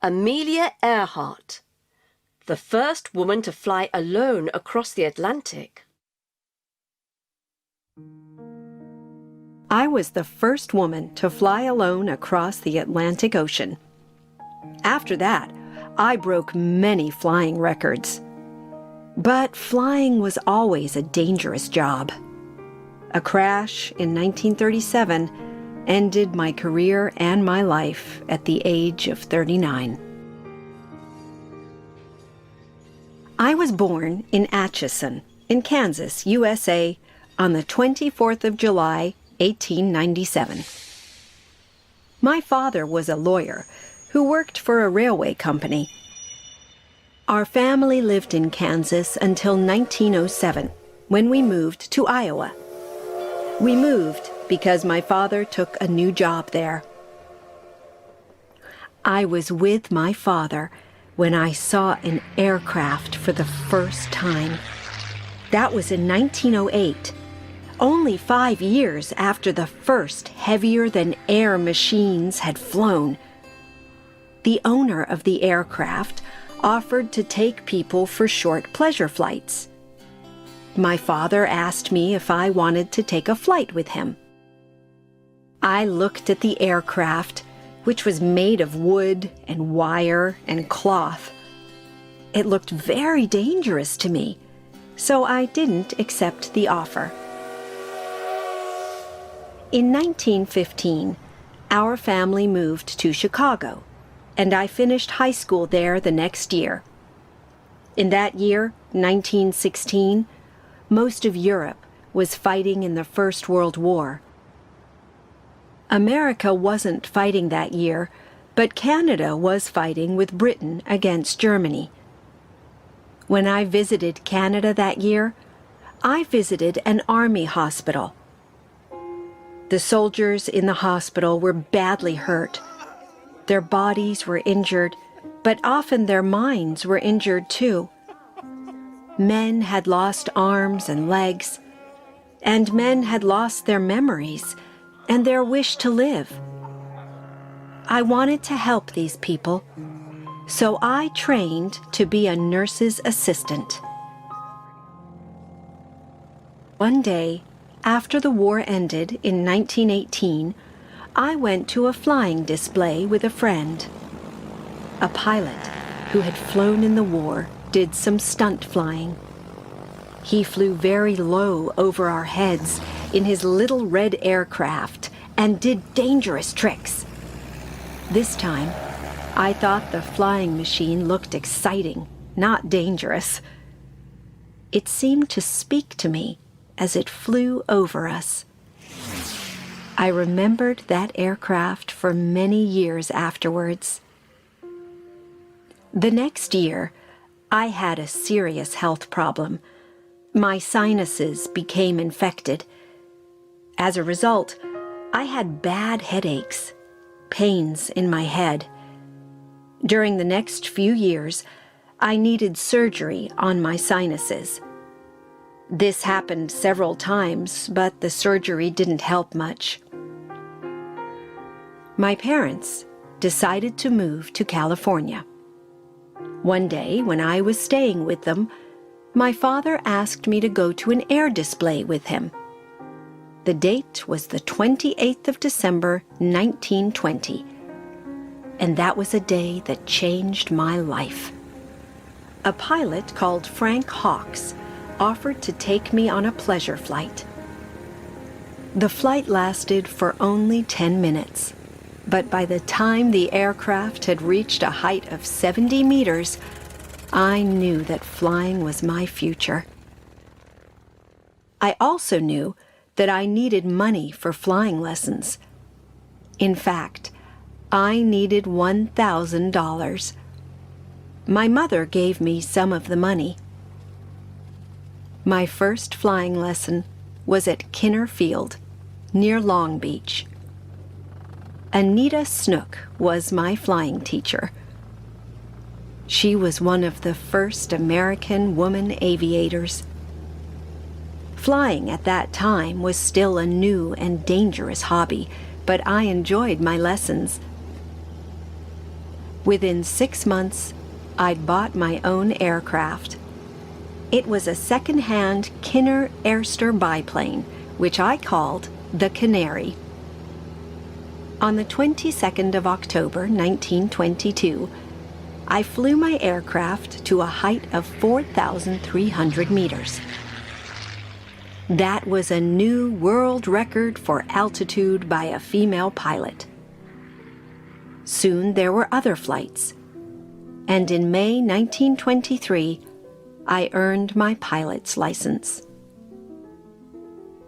Amelia Earhart, the first woman to fly alone across the Atlantic. I was the first woman to fly alone across the Atlantic Ocean. After that, I broke many flying records. But flying was always a dangerous job. A crash in 1937 ended my career and my life at the age of 39. I was born in Atchison, in Kansas, USA, on the 24th of July, 1897. My father was a lawyer who worked for a railway company. Our family lived in Kansas until 1907, when we moved to Iowa. We moved because my father took a new job there. I was with my father when I saw an aircraft for the first time. That was in 1908, only 5 years after the first heavier-than-air machines had flown. The owner of the aircraft offered to take people for short pleasure flights. My father asked me if I wanted to take a flight with him. I looked at the aircraft, which was made of wood and wire and cloth. It looked very dangerous to me, so I didn't accept the offer. In 1915, our family moved to Chicago, and I finished high school there the next year. In that year, 1916, most of Europe was fighting in the First World War. America wasn't fighting that year, but Canada was fighting with Britain against Germany. When I visited Canada that year, I visited an army hospital. The soldiers in the hospital were badly hurt. Their bodies were injured, but often their minds were injured too. Men had lost arms and legs, and men had lost their memories and their wish to live. I wanted to help these people, so I trained to be a nurse's assistant. One day, after the war ended in 1918, I went to a flying display with a friend. A pilot who had flown in the war did some stunt flying. He flew very low over our heads in his little red aircraft and did dangerous tricks. This time, I thought the flying machine looked exciting, not dangerous. It seemed to speak to me as it flew over us. I remembered that aircraft for many years afterwards. The next year, I had a serious health problem. My sinuses became infected. As a result, I had bad headaches, pains in my head. During the next few years, I needed surgery on my sinuses. This happened several times, but the surgery didn't help much. My parents decided to move to California. One day, when I was staying with them, my father asked me to go to an air display with him. The date was the 28th of December, 1920, and that was a day that changed my life. A pilot called Frank Hawks offered to take me on a pleasure flight. The flight lasted for only 10 minutes, but by the time the aircraft had reached a height of 70 meters, I knew that flying was my future. I also knew that I needed money for flying lessons. In fact, I needed $1,000. My mother gave me some of the money. My first flying lesson was at Kinner Field, near Long Beach. Anita Snook was my flying teacher. She was one of the first American woman aviators. Flying at that time was still a new and dangerous hobby, but I enjoyed my lessons. Within 6 months, I'd bought my own aircraft. It was a second-hand Kinner Airster biplane, which I called the Canary. On the 22nd of October, 1922, I flew my aircraft to a height of 4,300 meters. That was a new world record for altitude by a female pilot. Soon there were other flights, and in May 1923, I earned my pilot's license.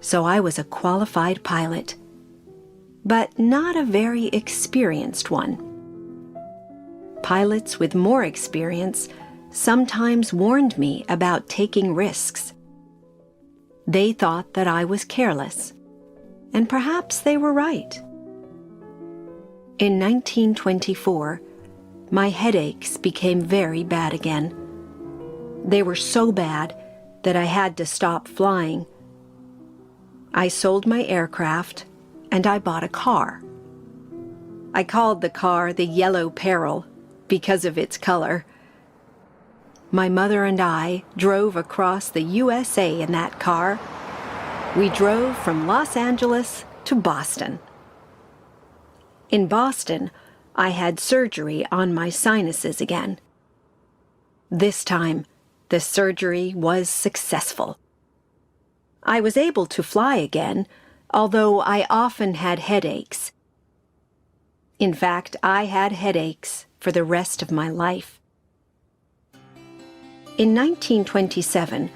So I was a qualified pilot, but not a very experienced one. Pilots with more experience sometimes warned me about taking risks. They thought that I was careless, and perhaps they were right. In 1924, my headaches became very bad again. They were so bad that I had to stop flying. I sold my aircraft and I bought a car. I called the car the Yellow Peril because of its color. My mother and I drove across the USA in that car. We drove from Los Angeles to Boston. In Boston, I had surgery on my sinuses again. This time, the surgery was successful. I was able to fly again, although I often had headaches. In fact, I had headaches for the rest of my life. In 1927,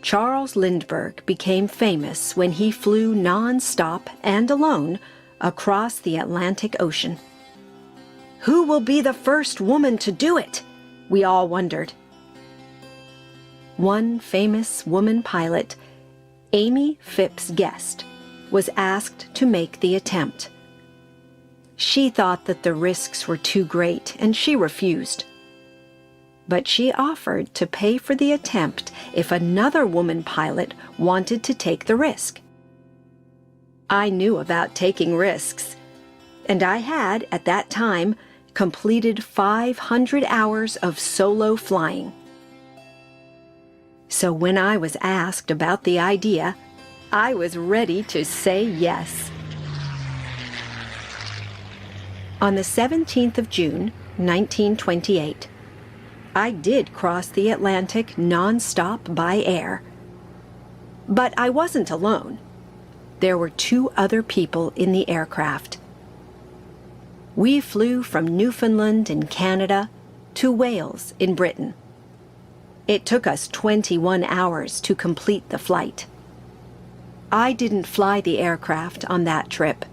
Charles Lindbergh became famous when he flew non-stop and alone across the Atlantic Ocean. Who will be the first woman to do it? We all wondered. One famous woman pilot, Amy Phipps Guest, was asked to make the attempt. She thought that the risks were too great, and she refused. But she offered to pay for the attempt if another woman pilot wanted to take the risk. I knew about taking risks, and I had, at that time, completed 500 hours of solo flying. So when I was asked about the idea, I was ready to say yes. On the 17th of June, 1928, I did cross the Atlantic non-stop by air. But I wasn't alone. There were 2 other people in the aircraft. We flew from Newfoundland in Canada to Wales in Britain. It took us 21 hours to complete the flight. I didn't fly the aircraft on that trip.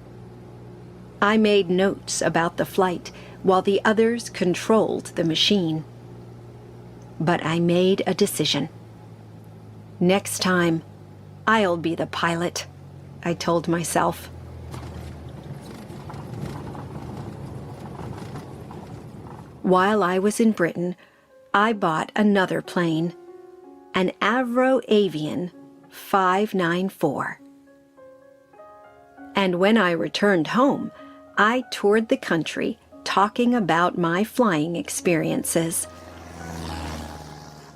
I made notes about the flight while the others controlled the machine. But I made a decision. Next time, I'll be the pilot, I told myself. While I was in Britain, I bought another plane, an Avro Avian 594. And when I returned home, I toured the country talking about my flying experiences.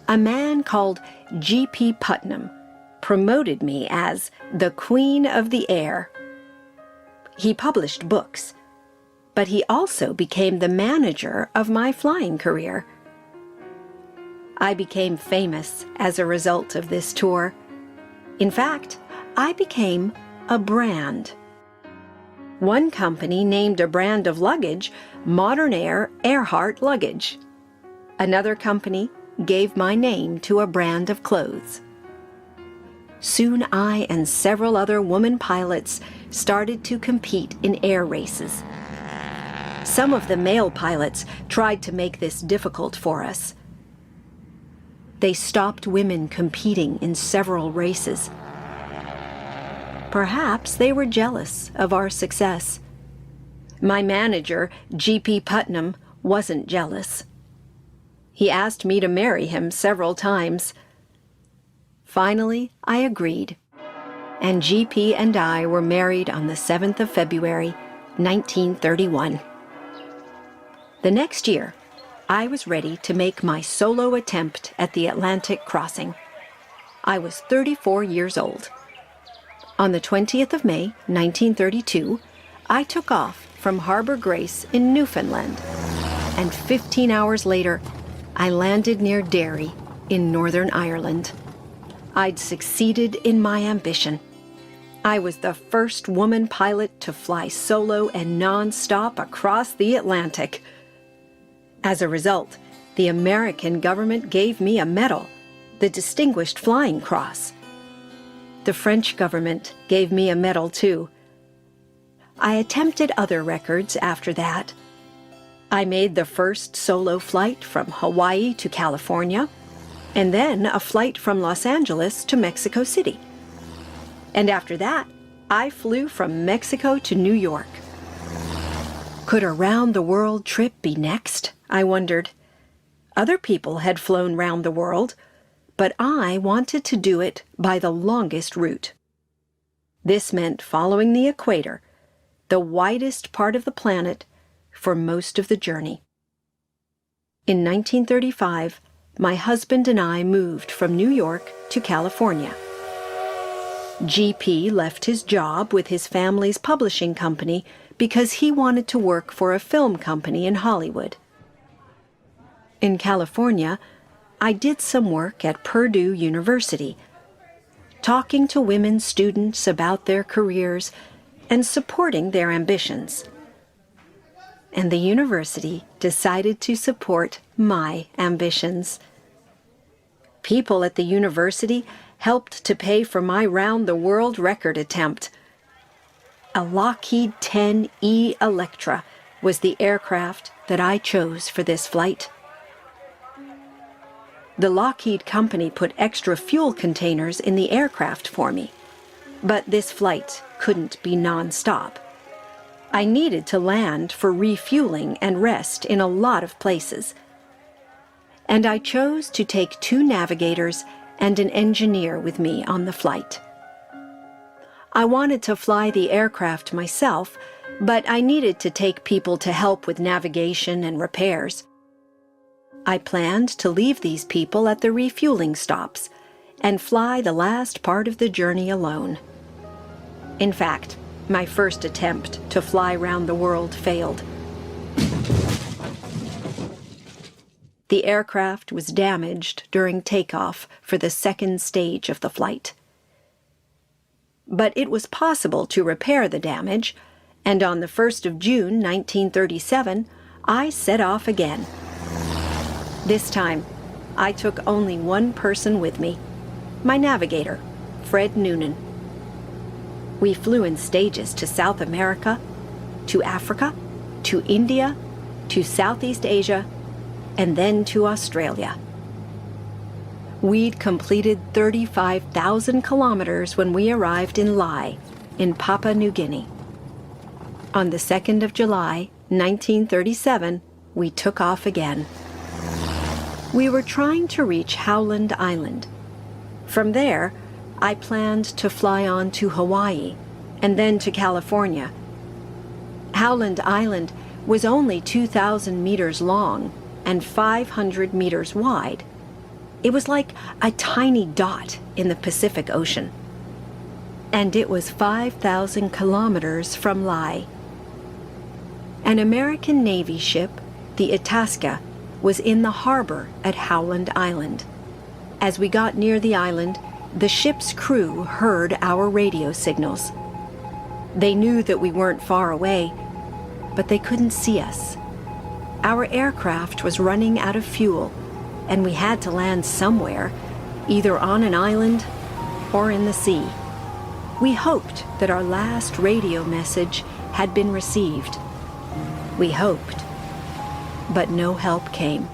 A man called G.P. Putnam promoted me as the Queen of the Air. He published books, but he also became the manager of my flying career. I became famous as a result of this tour. In fact, I became a brand. One company named a brand of luggage Modern Air Earhart luggage. Another company gave my name to a brand of clothes. Soon I and several other woman pilots started to compete in air races. Some of the male pilots tried to make this difficult for us. They stopped women competing in several races. Perhaps they were jealous of our success. My manager, G.P. Putnam, wasn't jealous. He asked me to marry him several times. Finally, I agreed, and G.P. and I were married on the 7th of February, 1931. The next year, I was ready to make my solo attempt at the Atlantic crossing. I was 34 years old. On the 20th of May, 1932, I took off from Harbor Grace in Newfoundland, and 15 hours later, I landed near Derry in Northern Ireland. I'd succeeded in my ambition. I was the first woman pilot to fly solo and non-stop across the Atlantic. As a result, the American government gave me a medal, the Distinguished Flying Cross. The French government gave me a medal too. I attempted other records after that. I made the first solo flight from Hawaii to California, and then a flight from Los Angeles to Mexico City. And after that, I flew from Mexico to New York. Could a round-the-world trip be next? I wondered. Other people had flown round the world, but I wanted to do it by the longest route. This meant following the equator, the widest part of the planet, for most of the journey. In 1935, my husband and I moved from New York to California. GP left his job with his family's publishing company because he wanted to work for a film company in Hollywood. In California, I did some work at Purdue University, talking to women students about their careers and supporting their ambitions. And the university decided to support my ambitions. People at the university helped to pay for my round-the-world record attempt. A Lockheed 10E Electra was the aircraft that I chose for this flight. The Lockheed company put extra fuel containers in the aircraft for me, but this flight couldn't be non-stop. I needed to land for refueling and rest in a lot of places. And I chose to take 2 navigators and an engineer with me on the flight. I wanted to fly the aircraft myself, but I needed to take people to help with navigation and repairs. I planned to leave these people at the refueling stops and fly the last part of the journey alone. In fact, my first attempt to fly round the world failed. The aircraft was damaged during takeoff for the second stage of the flight. But it was possible to repair the damage, and on the 1st of June, 1937, I set off again. This time, I took only one person with me, my navigator, Fred Noonan. We flew in stages to South America, to Africa, to India, to Southeast Asia, and then to Australia. We'd completed 35,000 kilometers when we arrived in Lae, in Papua New Guinea. On the 2nd of July, 1937, we took off again. We were trying to reach Howland Island. From there, I planned to fly on to Hawaii, and then to California. Howland Island was only 2,000 meters long and 500 meters wide. It was like a tiny dot in the Pacific Ocean. And it was 5,000 kilometers from Lae. An American Navy ship, the Itasca, was in the harbor at Howland Island. As we got near the island, the ship's crew heard our radio signals. They knew that we weren't far away, but they couldn't see us. Our aircraft was running out of fuel, and we had to land somewhere, either on an island or in the sea. We hoped that our last radio message had been received. We hoped, but no help came.